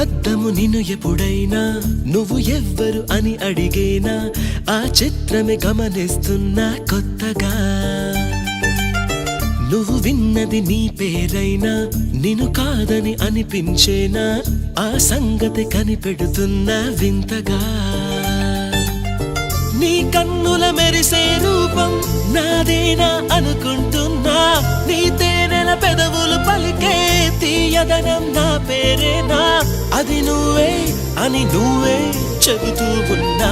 అద్దము నిన్ను ఎప్పుడైనా నువ్వు ఎవ్వరు అని అడిగేనా ఆ చిత్రమే గమనిస్తున్నా కొత్తగా నువ్వు విన్నది నీ పేరైనా నిన్ను కాదని అనిపించేనా ఆ సంగతి కనిపెడుతున్నా వింతగా నీ కన్నుల మెరిసే రూపం నాదేనా అనుకుంటున్నా నీ తేనెల పెదవులు పలికే తీయదనం నా పేరేనా అది నువ్వే అని నువ్వే చెబుతూ ఉన్నా